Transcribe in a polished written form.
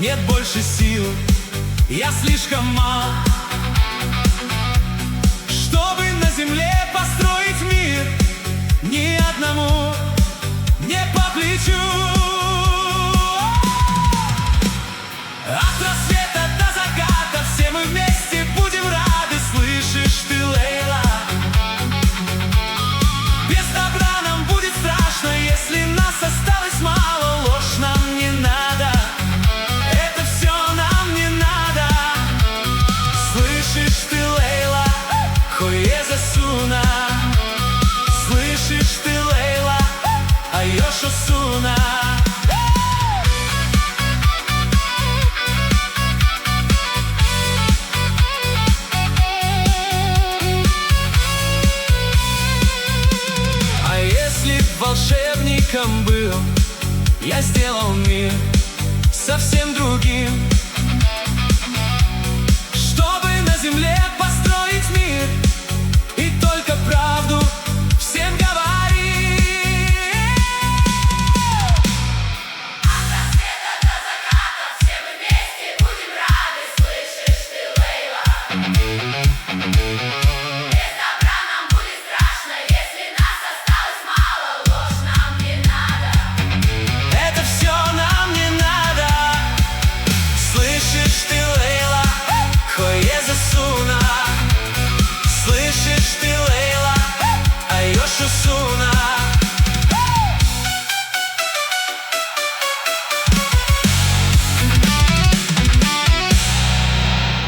нет больше сил, я слишком мал, чтобы на земле построить мир. Ни одному не по плечу. От рассвета до заката все мы вместе будем рады. Слышишь ты, Лейла? Без добра нам будет страшно, если нас осталось мало. Ложь нам не надо, это все нам не надо. Слышишь ты, Лейла? Хуеза Суна. Слышишь ты, Лейла? Айошо Суна. А если б волшебником был, я сделал мир совсем другим, чтобы на земле построить мир и только правду всем говорить. От рассвета до заката все мы вместе будем рады. Слышишь ты, Лейла? Без добра нам будет страшно, если нас осталось мало. Ложь нам не надо, Это все нам не надо. Слышишь ты,